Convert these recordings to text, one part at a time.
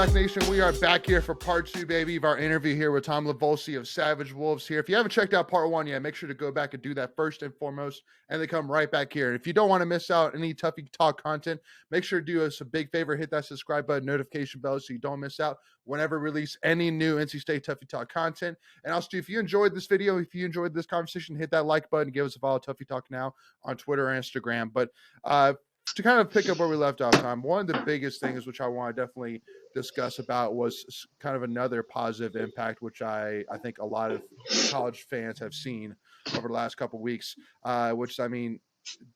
Talk Nation, we are back here for part 2, baby, of our interview here with Tom Livolsi of Savage Wolves here. If you haven't checked out part 1 yet, make sure to go back and do that first and foremost, and then come right back here. And if you don't want to miss out any Tuffy Talk content, make sure to do us a big favor, hit that subscribe button, notification bell, so you don't miss out whenever we release any new NC State Tuffy Talk content. And also, if you enjoyed this video, if you enjoyed this conversation, hit that like button, give us a follow, Tuffy Talk Now, on Twitter and Instagram. But to kind of pick up where we left off, Tom, one of the biggest things which I want to definitely discuss about was kind of another positive impact, which I think a lot of college fans have seen over the last couple of weeks, which, I mean,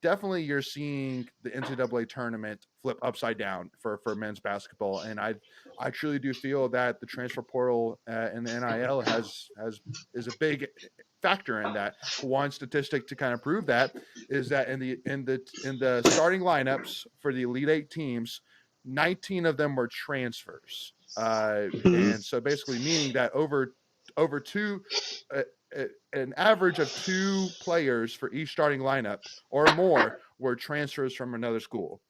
definitely you're seeing the NCAA tournament flip upside down for men's basketball. And I truly do feel that the transfer portal and the NIL is a big factor in that. One statistic to kind of prove that is that in the starting lineups for the Elite Eight teams, 19 of them were transfers. And so basically meaning that over two, an average of 2 players for each starting lineup or more were transfers from another school.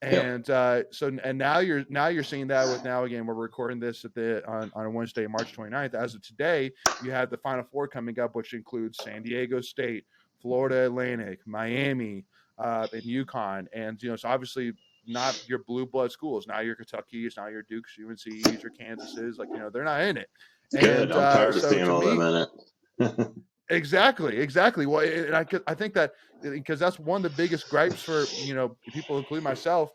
And now you're seeing that with, now again, we're recording this on Wednesday, March 29th. As of today, you have the Final Four coming up, which includes San Diego State, Florida Atlantic, Miami, and UConn. And, so obviously not your blue blood schools. Now your Kentucky's, now your Dukes, UNC's, your Kansas's, they're not in it. Good. I'm tired of seeing all them in it. Exactly. Well, and I think that because that's one of the biggest gripes for, people, including myself,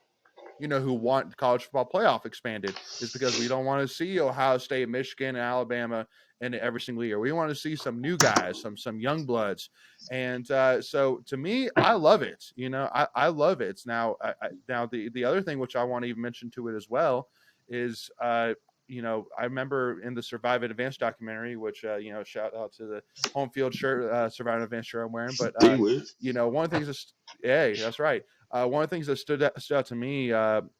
who want college football playoff expanded, is because we don't want to see Ohio State, Michigan, and Alabama in it every single year. We want to see some new guys, some young bloods. And so to me, I love it. I love it. Now, now the other thing which I want to even mention to it as well is, I remember in the Survive in Advance documentary, which, shout out to the home field shirt, Survive in Advance shirt I'm wearing. But, one of the things that's right. One of the things that stood out to me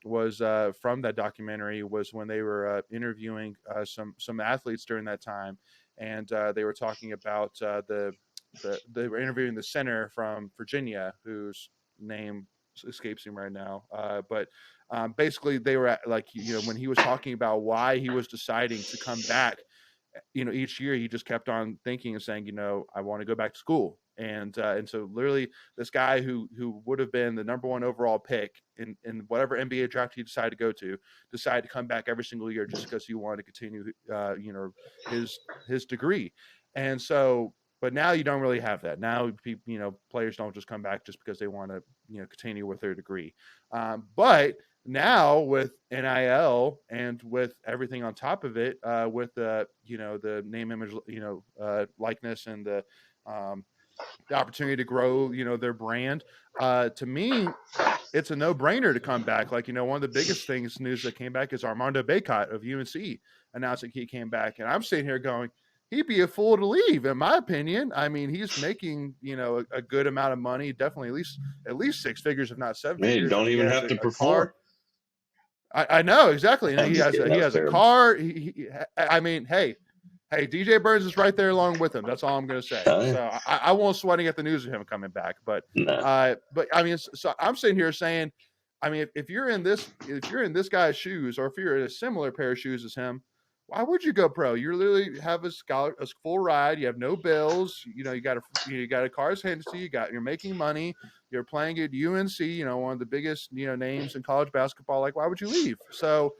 was from that documentary was when they were interviewing some athletes during that time. And they were talking about they were interviewing the center from Virginia, whose name escapes him right now. But basically they were when he was talking about why he was deciding to come back, each year he just kept on thinking and saying, I want to go back to school. And so literally this guy who would have been the number 1 overall pick in whatever NBA draft he decided to come back every single year just because he wanted to continue, his degree. And so, but now you don't really have that. Now, players don't just come back just because they want to, continue with their degree. But now with NIL and with everything on top of it, with the, the name, image, likeness and the opportunity to grow, their brand, to me, it's a no-brainer to come back. One of the biggest news that came back is Armando Bacot of UNC announcing he came back. And I'm sitting here going, he'd be a fool to leave, in my opinion. I mean, he's making, a good amount of money, definitely at least 6 figures, if not 7 figures. Man, don't even have to perform. I know, exactly. And he has a car. Hey, DJ Burns is right there along with him. That's all I'm going to say. So I won't sweating at the news of him coming back. But I mean, so I'm sitting here saying, I mean, if you're in this guy's shoes, or if you're in a similar pair of shoes as him, why would you go pro? You literally have a full ride. You have no bills. You got a car's handed to you. You're making money. You're playing at UNC. One of the biggest names in college basketball. Why would you leave? So,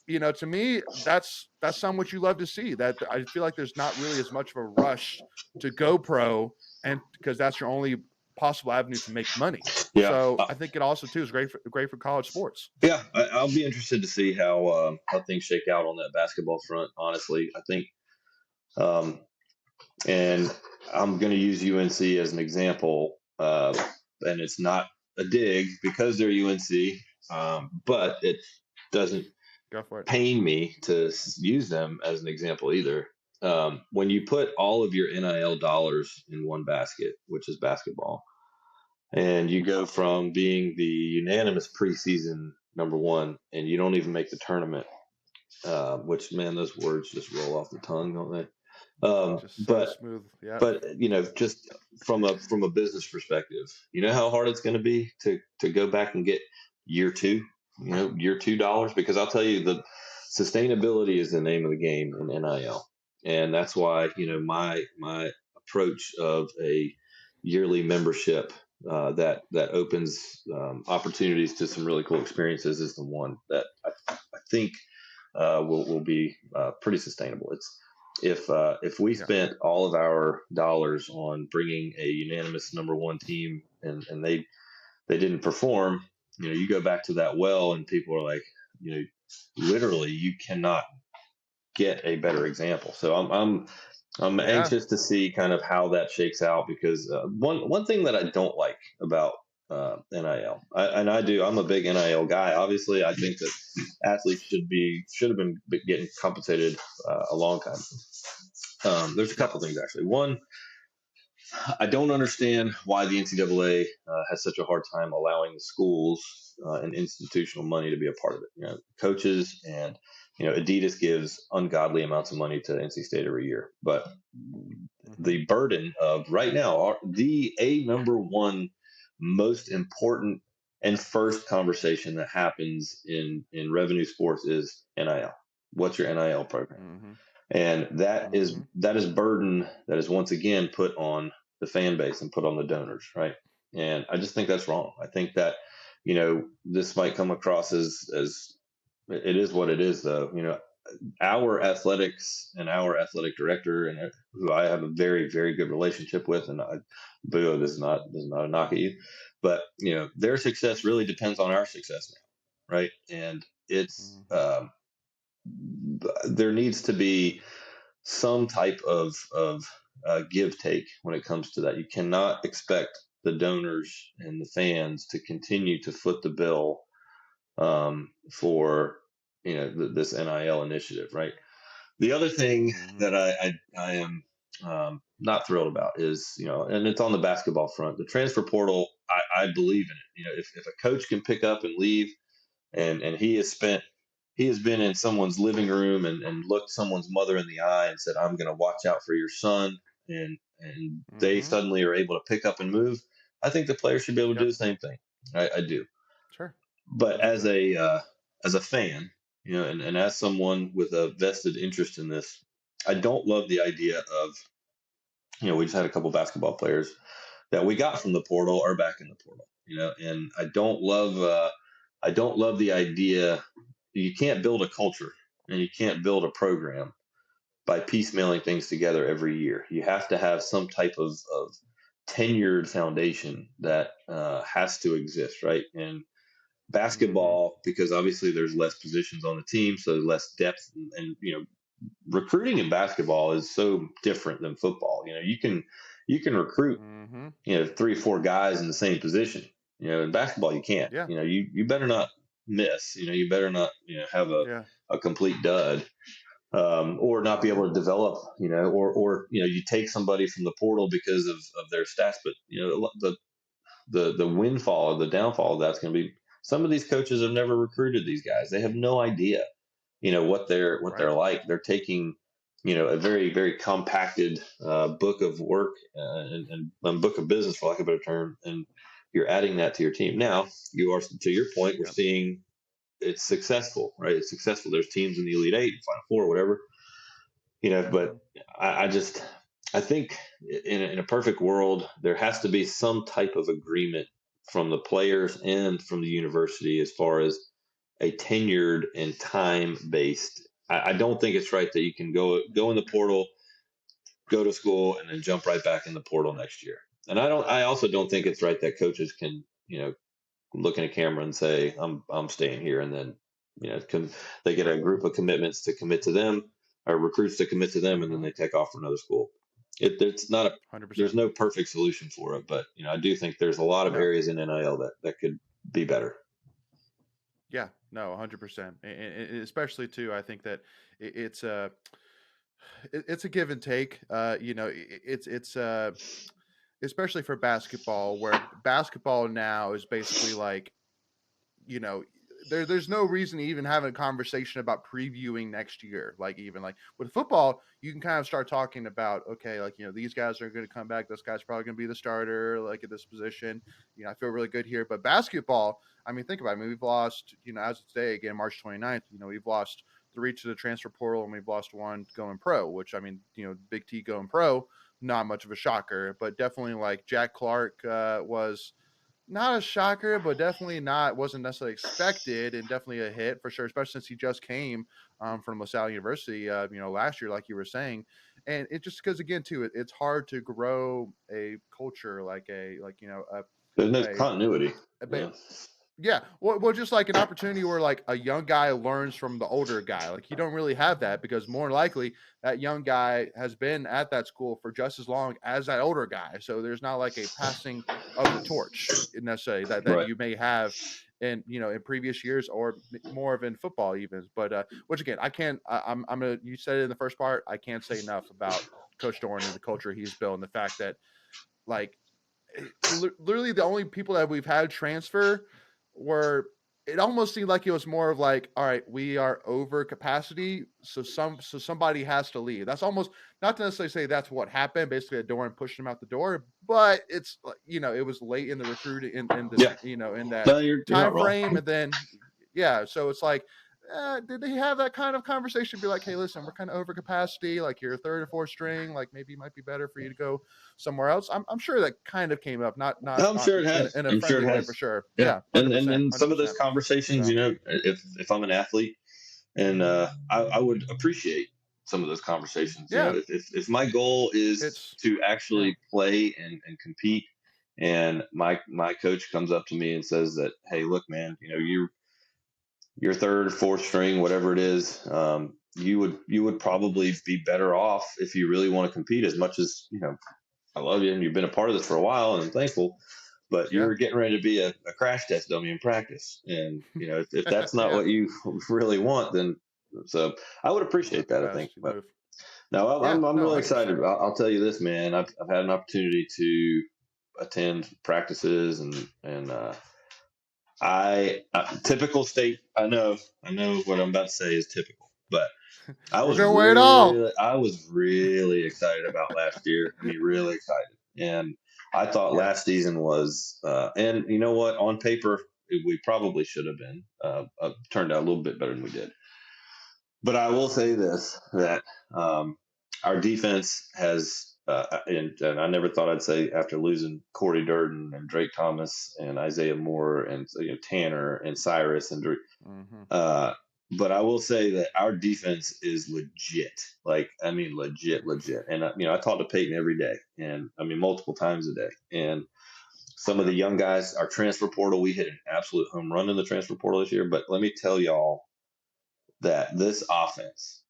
to me, that's something what you love to see. That I feel like there's not really as much of a rush to go pro, and because that's your only possible avenue to make money. Yeah. So I think it also too is great for college sports. Yeah, I'll be interested to see how things shake out on that basketball front. Honestly, I think, and I'm going to use UNC as an example, and it's not a dig because they're UNC, but it doesn't pain me to use them as an example either. When you put all of your NIL dollars in one basket, which is basketball, and you go from being the unanimous preseason number 1 and you don't even make the tournament, which, man, those words just roll off the tongue, don't they? But smooth. Yeah. But just from a business perspective, how hard it's going to be to go back and get year 2, year $2, because I'll tell you sustainability is the name of the game in NIL, and that's why my approach of a yearly membership that opens opportunities to some really cool experiences is the one that I think will be pretty sustainable. It's if we spent all of our dollars on bringing a unanimous number one team and they didn't perform, you go back to that well and people are like, literally you cannot get a better example. So I'm anxious to see kind of how that shakes out, because one thing that I don't like about NIL, I'm a big NIL guy. Obviously, I think that athletes should have been getting compensated a long time. There's a couple things actually. One, I don't understand why the NCAA has such a hard time allowing the schools and institutional money to be a part of it. Coaches and Adidas gives ungodly amounts of money to NC State every year, but the burden of right now, the number one most important and first conversation that happens in revenue sports is NIL. What's your NIL program? And that is burden that is once again put on the fan base and put on the donors, right? And I just think that's wrong. I think that this might come across as it is what it is, though. Our athletics and our athletic director, and who I have a very, very good relationship with, and boo, this is not a knock at you, but their success really depends on our success now, right? And it's there needs to be some type of give take when it comes to that. You cannot expect the donors and the fans to continue to foot the bill for this NIL initiative, right? The other thing that I am not thrilled about is, and it's on the basketball front, the transfer portal. I believe in it. If a coach can pick up and leave, and he has been in someone's living room and looked someone's mother in the eye and said, I'm going to watch out for your son, and they suddenly are able to pick up and move, I think the players should be able to do the same thing. I do. Sure. But as a fan, and as someone with a vested interest in this, I don't love the idea of, we just had a couple basketball players that we got from the portal are back in the portal, and I don't love the idea. You can't build a culture and you can't build a program by piecemealing things together every year. You have to have some type of tenured foundation that has to exist, right? And basketball, because obviously there's less positions on the team, so less depth, and recruiting in basketball is so different than football. You can recruit 3 or 4 guys in the same position. In basketball you can't. You better not miss. You better not have a complete dud, or not be able to develop. Or you take somebody from the portal because of their stats, but the windfall or the downfall of that's going to be some of these coaches have never recruited these guys. They have no idea, what they're like. They're taking, a very, very compacted book of work and book of business, for lack of a better term, and you're adding that to your team. Now, you are, to your point, we're seeing it's successful, right? It's successful. There's teams in the Elite Eight, Final Four, whatever, but I think in a perfect world, there has to be some type of agreement from the players and from the university as far as a tenured and time based. I don't think it's right that you can go in the portal, go to school, and then jump right back in the portal next year. And I also don't think it's right that coaches can, look in a camera and say, I'm staying here. And then, they get a group of commitments to commit to them, or recruits to commit to them, and then they take off for another school. It's not 100%. There's no perfect solution for it, but I do think there's a lot of areas in NIL that could be better. Yeah, no, 100%, and especially too, I think that it's a give and take. It's especially for basketball, where basketball now is basically like, there's no reason to even have a conversation about previewing next year. Like, even like with football, you can kind of start talking about, okay, like, these guys are going to come back. This guy's probably going to be the starter, like, at this position. I feel really good here. But basketball, I mean, think about it. I mean, we've lost, as of today, again, March 29th, we've lost three to the transfer portal, and we've lost one going pro. Which, I mean, Big T going pro, not much of a shocker, but definitely like Jack Clark was not a shocker, but definitely wasn't necessarily expected, and definitely a hit for sure, especially since he just came from LaSalle University, last year, like you were saying. And it just because, again, too, it's hard to grow a culture There's no a, continuity. a, Yeah. yeah, well, just like an opportunity where like a young guy learns from the older guy. Like you don't really have that because more than likely that young guy has been at that school for just as long as that older guy. So there's not like a passing of the torch necessarily that Right. you may have in in previous years or more of in football even. But which again, I can't. I'm gonna. You said it in the first part. I can't say enough about Coach Dorn and the culture he's built and the fact that like literally the only people that we've had transfer were it almost seemed like it was more of like, all right, we are over capacity, so somebody has to leave. That's almost not to necessarily say that's what happened. Basically, a door and pushed him out the door, but it's it was late in the recruiting in this Yeah. in that No, you're time not wrong. frame, and then so it's like. Did they have that kind of conversation? Be like, hey, listen, we're kind of over capacity. Like you're third or fourth string. Like maybe it might be better for you to go somewhere else. I'm sure that kind of came up, not I'm sure it has. in a I'm sure friendly it way for has. sure. Yeah. Yeah, And 100%, and some of those 100%. conversations, So if I'm an athlete and I would appreciate some of those conversations. yeah, If my goal is it's to yeah, actually play and compete, and my coach comes up to me and says that, hey, look, man, you're third, fourth string, whatever it is. You would probably be better off if you really want to compete. As much as I love you and you've been a part of this for a while, and I'm thankful. But yeah, you're getting ready to be a crash test dummy in practice, and if that's not yeah, what you really want, then so I would appreciate that. I think, overcapacity but move. no, Yeah, I'm no, really hundred excited. percent. I'll tell you this, man. I've had an opportunity to attend practices and typical state. I know what I'm about to say is typical, but We're gonna wear it all. I was really excited about last year. I mean, really excited. And I thought Yeah, last season was, and you know what? On paper, we probably should have been turned out a little bit better than we did. But I will say this that our defense has, and I never thought I'd say after losing Corey Durden and Drake Thomas and Isaiah Moore and Tanner and Cyrus and Drew, mm-hmm. uh, but I will say that our defense is legit. Like, I mean, legit. And I talk to Peyton every day, and I mean multiple times a day. And some of Yeah, the young guys, our transfer portal, we hit an absolute home run in the transfer portal this year. But let me tell y'all that this offense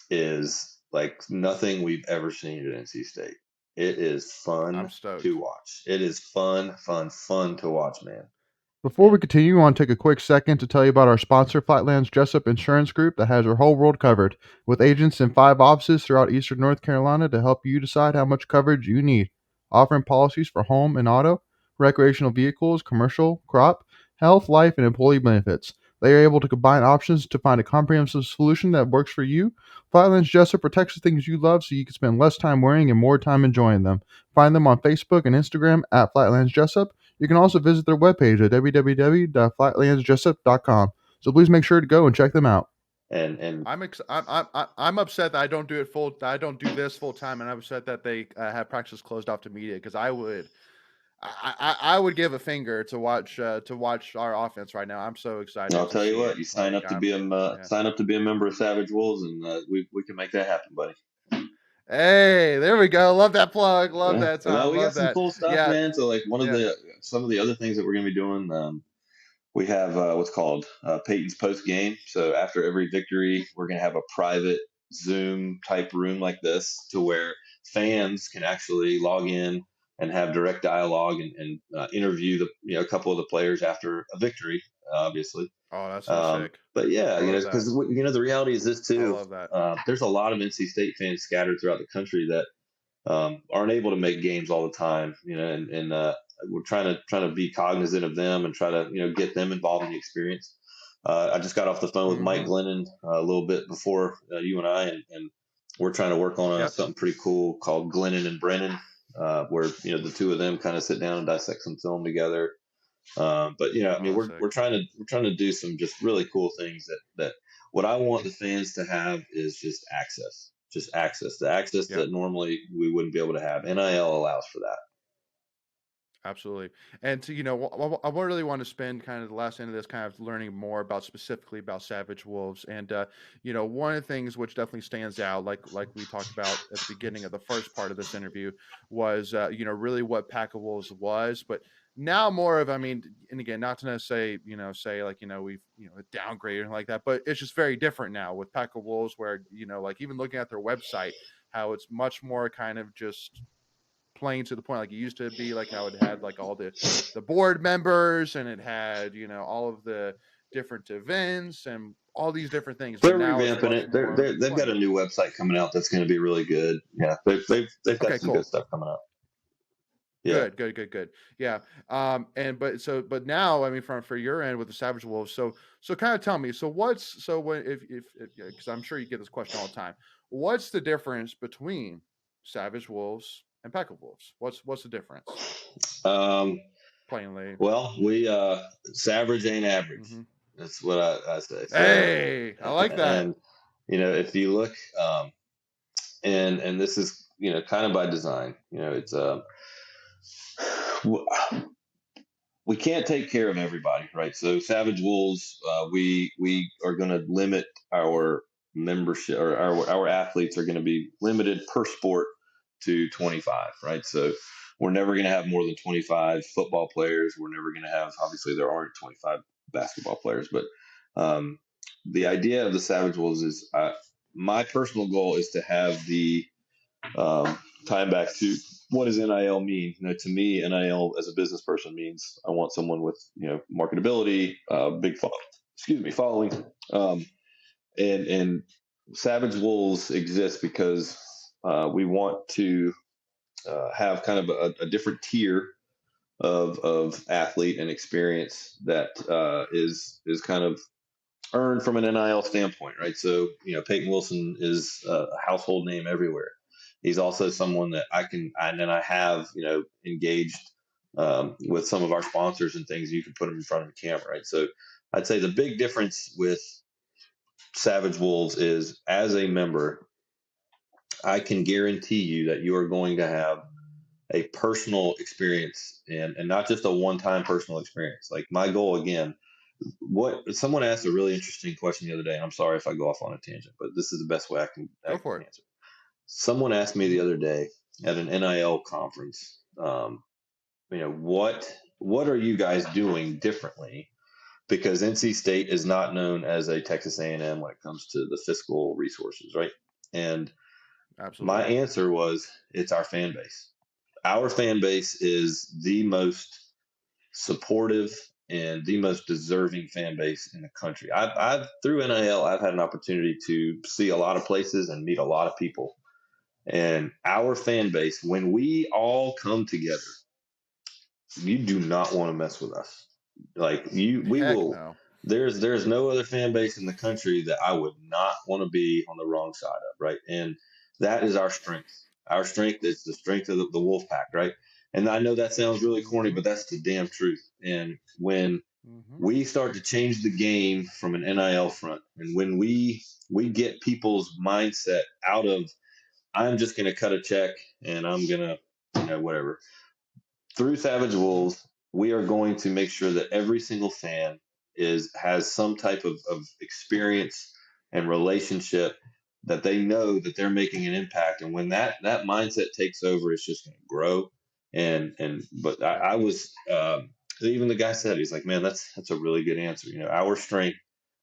is like nothing we've ever seen at NC State. It is I'm fun to stoked. watch. It is fun to watch, man. Before we And continue, I want to take a quick second to tell you about our sponsor, Flightlands Jessup Insurance Group, that has your whole world covered, with agents in 5 offices throughout eastern North Carolina to help you decide how much coverage you need. Offering policies for home and auto, recreational vehicles, commercial, crop, health, life, and employee benefits. They are able to combine options to find a comprehensive solution that works for you. Flightlands Jessup protects the things you love so you can spend less time worrying and more time enjoying them. Find them on Facebook and Instagram at Flightlands Jessup. You can also visit their webpage at www.flightlandsjessup.com. So please make sure to go and check them out. and I'm upset that I don't do it full. I don't do this full time, and I'm upset that they have practice closed off to media because I would give a finger to watch our offense right now. I'm so I'll excited to tell you see what, it. you sign Like up to be a yeah. sign up to be a member of Savage Wolves, and we can make that happen, buddy. Hey, there we go. Love that plug. Love Yeah, that, well, Tom. we got Love some that. cool stuff, Yeah, man. So like yeah. some of the other things that we're gonna be doing, we have what's called Peyton's post game. So after every victory, we're gonna have a private Zoom type room like this to where fans can actually log in and have direct dialogue and interview a couple of the players after a victory, obviously. Oh, that's so sick. But yeah, I love that. because the reality is this I too. love that. There's a lot of NC State fans scattered throughout the country that aren't able to make games all the time, and we're trying to be cognizant of them and try to get them involved in the experience. I just got off the phone with Mike Mm-hmm. Glennon a little bit before you and I, and we're trying to work on Yep. something pretty cool called Glennon and Brennan, where the two of them kind of sit down and dissect some film together. But I mean, Oh, that's sick. we're trying to do some just really cool things that What I want the fans to have is just access, the access Yeah. that normally we wouldn't be able to have. NIL allows for that. Absolutely. And to, I really want to spend kind of the last end of this kind of learning more about specifically about Savage Wolves. And, one of the things which definitely stands out, like we talked about at the beginning of the first part of this interview, was, really what Pack of Wolves was. But now more of, I mean, and again, not to necessarily, say like, we've, downgraded like that, but it's just very different now with Pack of Wolves where, like even looking at their website, how it's much more kind of just plain to the point like it used to be, like how it had like all the board members and it had all of the different events and all these different things, but They're now it's revamping much it. more They've got plain. a new website coming out that's going to be really good. Yeah, they've got Okay, some good cool. stuff coming up. Yeah. Good. Yeah. And but now, I mean, from for your end with the Savage Wolves, so kind of tell me, so what's so when if because I'm sure you get this question all the time, what's the difference between Savage Wolves and Pack of Wolves? What's the difference? Um, Plainly. well, we Savage ain't average. Mm-hmm. That's what I say. So, Hey, I like that. and if you look, and this is kind of by design. It's we can't take care of everybody, right? So Savage Wolves, we are going to limit our membership, or our athletes are going to be limited per sport to 25, right? So we're never going to have more than 25 football players. We're never going to have, obviously, there aren't 25 basketball players, but the Yeah. idea of the Savage Wolves is my personal goal is to have the time back to what does NIL mean? To me, NIL as a business person means I want someone with marketability, big following, and Savage Wolves exists because we want to have kind of a different tier of athlete and experience that is kind of earned from an NIL standpoint, right? So, Peyton Wilson is a household name everywhere. He's also someone that I have, engaged with some of our sponsors and things. You can put him in front of the camera, right? So, I'd say the big difference with Savage Wolves is, as a member, I can guarantee you that you are going to have a personal experience, and not just a one-time personal experience. Like, my goal, again, what someone asked a really interesting question the other day, and I'm sorry if I go off on a tangent, but this is the best way I Go can for it. answer. Someone asked me the Mm-hmm. other day at an NIL conference, what are you guys doing differently? Because NC State is not known as a Texas A&M when it comes to the fiscal resources, right? And my Absolutely. answer was, it's our fan base. Our fan base is the most supportive and the most deserving fan base in the country. I've through NIL, I've had an opportunity to see a lot of places and meet a lot of people. And our fan base, when we all come together, you do not want to mess with us. Like, we Heck will. no. There's no other fan base in the country that I would not want to be on the wrong side of, right? And that is our strength. Our strength is the strength of the wolf pack, right? And I know that sounds really corny, Mm-hmm. but that's the damn truth. And when Mm-hmm. we start to change the game from an NIL front, and when we get people's mindset out of, I'm just going to cut a check and I'm going to, whatever, through Savage Mm-hmm. Wolves, we are going to make sure that every single fan has some type of experience and relationship, that they know that they're making an impact. And when that mindset takes over, it's just going to grow. But Yeah. I was even the guy said, he's like, man, that's a really good answer. Our strength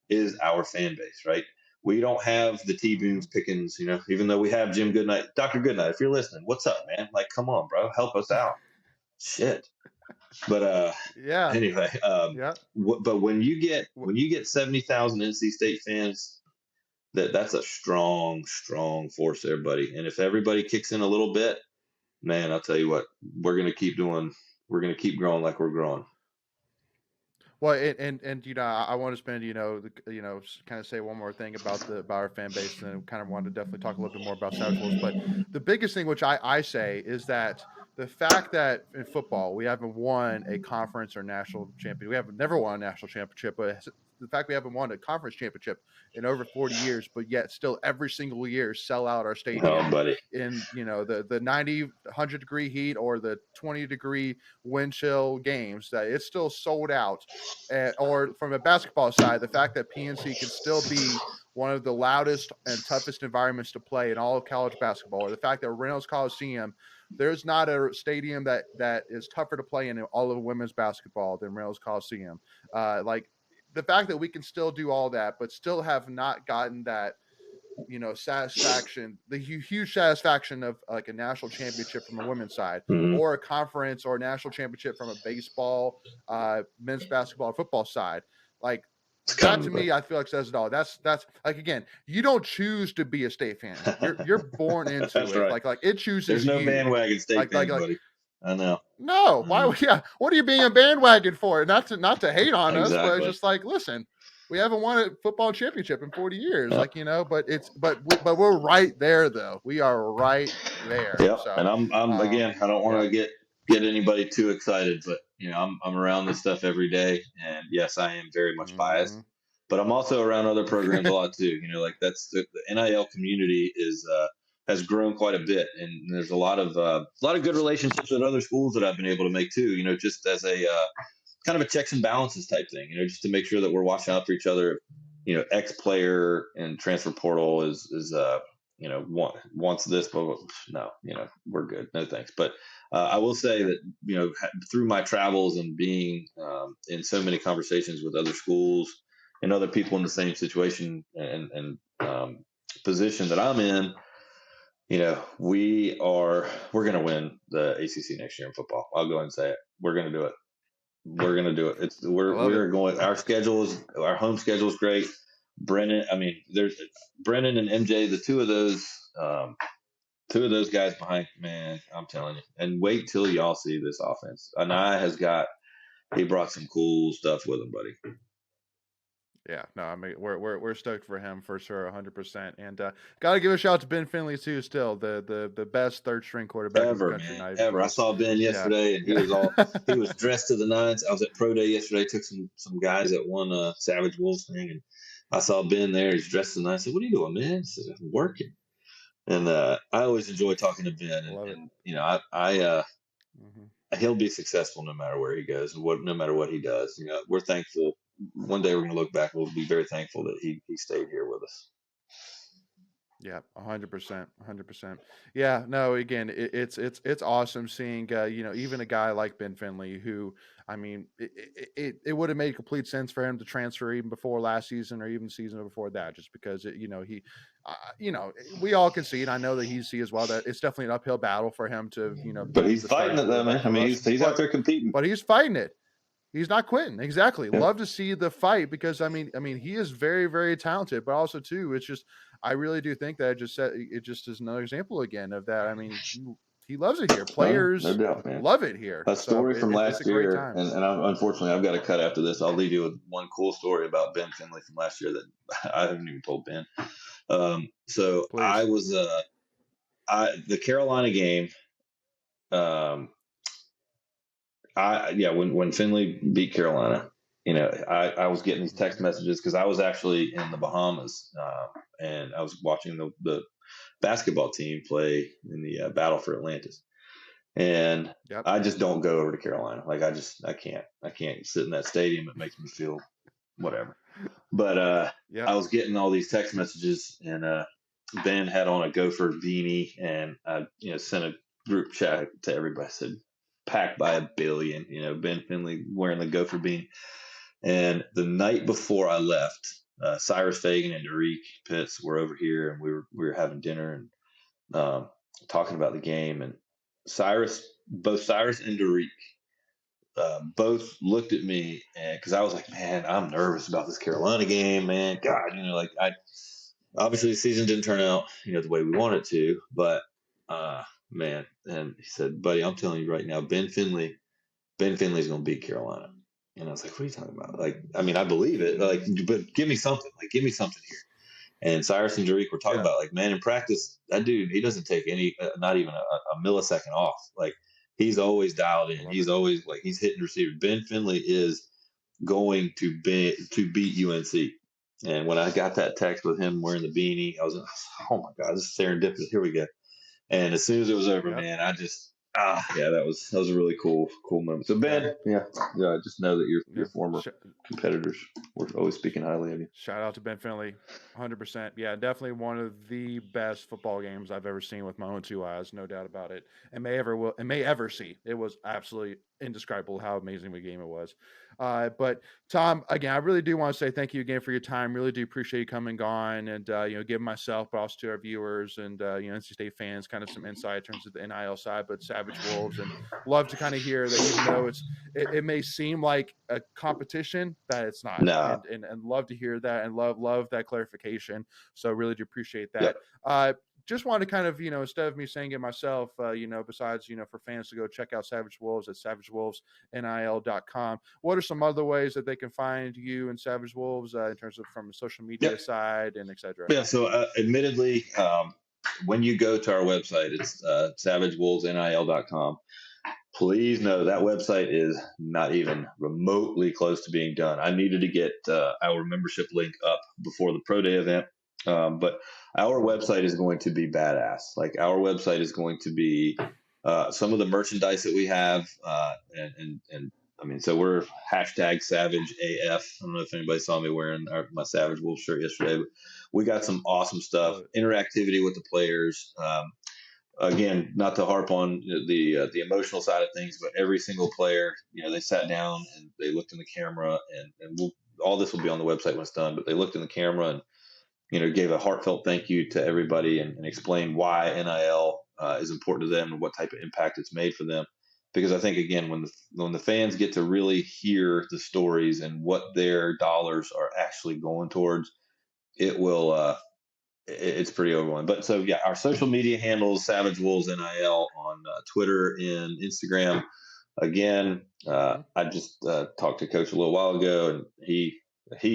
is our fan base, right? We don't have the T Mm-hmm. Booms Pickens, even though we have Jim Goodnight, Dr. Goodnight. If you're listening, what's up, man? Like, come on, bro, help us out. Shit. But Yeah. anyway, Yeah. but when you get Wh- 70,000 NC State fans, that's a strong force there, buddy. And if everybody kicks in a little bit, man, I'll tell you what, we're gonna keep doing. We're gonna keep growing like we're growing. Well, and I want to spend kind of say one more thing about our fan base, and then kind of want to definitely talk a little bit more about Savage Wolves. But the biggest thing, which I say, is that the fact that in football we haven't won a conference or national champion, we have never won a national championship, but the fact we haven't won a conference championship in over 40 years, but yet still every single year sell out our Oh, stadium buddy. in, the 90, 100-degree heat or the 20-degree wind chill games, that it's still sold out. Or from a basketball side, the fact that PNC can still be one of the loudest and toughest environments to play in all of college basketball, or the fact that Reynolds Coliseum, there's not a stadium that is tougher to play in all of women's basketball than Reynolds Coliseum. Like the fact that we can still do all that, but still have not gotten that, satisfaction, the huge satisfaction of like a national championship from a women's side, Mm-hmm. or a conference or a national championship from a baseball, men's basketball, football side. Like that to me, I feel like says it all. That's like, again, you don't choose to be a state fan. You're born into That's it. right. Like it chooses There's no you. bandwagon state fan, buddy. I know. No, why? Yeah, what are you being a bandwagon for? Not to hate on us, but it's Exactly. just like, listen, we haven't won a football championship in 40 years. Yep. Like, but we're right there though. We are right there. Yep. So, and I'm again, I don't want to get anybody too excited, but I'm around this stuff every day, and yes, I am very much biased, but I'm also around other programs a lot too. Like that's the NIL community has grown quite a bit, and there's a lot of good relationships with other schools that I've been able to make too. Just as a kind of a checks and balances type thing. Just to make sure that we're watching out for each other. X player and transfer portal is wants this, but no, we're good. No thanks. But I will say that through my travels and being in so many conversations with other schools and other people in the same situation and position that I'm in. We're going to win the ACC next year in football. I'll go ahead and say it. We're going to do it. We're going to do it. We're going. Our home schedule is great. There's Brennan and MJ, the two of those guys behind. Man, I'm telling you. And wait till y'all see this offense. Anaya he brought some cool stuff with him, buddy. Yeah, no, I mean we're stoked for him for sure, 100%. And got to give a shout out to Ben Finley too. Still the best third string quarterback ever, in the country. Man, ever. I saw Ben yesterday, and he was dressed to the nines. I was at pro day yesterday. Took some guys at one Savage Wolves thing, and I saw Ben there. He's dressed to the nines. I said, "What are you doing, man?" I said, "I'm working." And I always enjoy talking to Ben, and he'll be successful no matter where he goes, no matter what he does. We're thankful. One day we're going to look back. We'll be very thankful that he stayed here with us. Yeah, 100%, 100%. Yeah, no, again, it's awesome seeing even a guy like Ben Finley, who, I mean, it would have made complete sense for him to transfer even before last season or even the season before that, just because we all can see, and I know that he see as well, that it's definitely an uphill battle for him to But he's fighting it though, man. I mean, he's out there competing. But he's fighting it. He's not quitting. Exactly. Yeah. Love to see the fight, because I mean, he is very, very talented, but also too, it's just, I really do think that it just is another example again of that. I mean, he loves it here. Players no doubt, man. Love it here. A story from last year, and unfortunately I've got to cut after this. I'll leave you with one cool story about Ben Finley from last year that I haven't even told Ben. So please. I was the Carolina game. When Finley beat Carolina, I was getting these text messages because I was actually in the Bahamas, and I was watching the basketball team play in the Battle for Atlantis, and I just don't go over to Carolina. Like I can't sit in that stadium. It makes me feel whatever. But I was getting all these text messages, and Ben had on a Gopher beanie, and I sent a group chat to everybody. I said, packed by $1 billion, Ben Finley wearing the Gopher beanie. And the night before I left, Cyrus Fagan and Derek Pitts were over here, and we were having dinner and talking about the game. And both Cyrus and Derek both looked at me, and because I was like, man, I'm nervous about this Carolina game, man. God, obviously the season didn't turn out, the way we wanted to, but man, and he said, buddy, I'm telling you right now, Ben Finley's going to beat Carolina. And I was like, what are you talking about? Like, I mean, I believe it, but give me something. Like, give me something here. And Cyrus and Derek were talking about, like, man, in practice, that dude, he doesn't take not even a millisecond off. Like, he's always dialed in. He's always, like, he's hitting receiver. Ben Finley is going to beat UNC. And when I got that text with him wearing the beanie, I was like, oh my God, this is serendipity. Here we go. And as soon as it was over, man, I just that was a really cool moment. So Ben, yeah, just know that your former competitors were always speaking highly of you. Shout out to Ben Finley, 100%. Yeah, definitely one of the best football games I've ever seen with my own two eyes, no doubt about it, and may ever see. It was absolutely indescribable how amazing of a game it was. But Tom, again, I really do want to say thank you again for your time. Really do appreciate you coming on and giving myself, but also to our viewers and NC State fans, kind of some insight in terms of the NIL side, but Savage Wolves, and love to kind of hear that even though it may seem like a competition, that it's not. Nah. And love to hear that and love that clarification. So really do appreciate that. Yep. Just want to kind of, instead of me saying it myself, besides, for fans to go check out Savage Wolves at savagewolvesnil.com. What are some other ways that they can find you and Savage Wolves in terms of from the social media side and et cetera? Yeah. So admittedly, when you go to our website, it's savagewolvesnil.com. Please know that website is not even remotely close to being done. I needed to get our membership link up before the Pro Day event. But our website is going to be badass. Like our website is going to be some of the merchandise that we have. And I mean, so we're #SavageAF. I don't know if anybody saw me wearing my Savage Wolf shirt yesterday, but we got some awesome stuff, interactivity with the players. Again, not to harp on the emotional side of things, but every single player, they sat down and they looked in the camera, and all this will be on the website when it's done. But they looked in the camera and gave a heartfelt thank you to everybody and explained why NIL is important to them and what type of impact it's made for them. Because I think again, when the fans get to really hear the stories and what their dollars are actually going towards, it will. It's pretty overwhelming. But so yeah, our social media handles: Savage Wolves NIL on Twitter and Instagram. Again, I just talked to Coach a little while ago, and he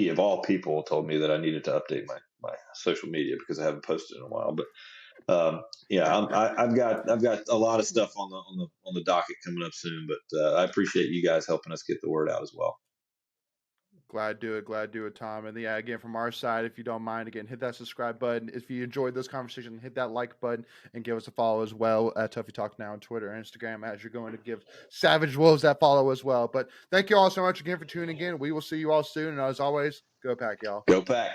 of all people told me that I needed to update my social media because I haven't posted in a while. But I've got a lot of stuff on the docket coming up soon. But I appreciate you guys helping us get the word out as well. Glad to do it, Tom. And yeah, again, from our side, if you don't mind, again, hit that subscribe button. If you enjoyed this conversation, hit that like button and give us a follow as well at Tuffy Talk Now on Twitter and Instagram, as you're going to give Savage Wolves that follow as well. But thank you all so much again for tuning in. We will see you all soon. And as always, go Pack, y'all. Go Pack.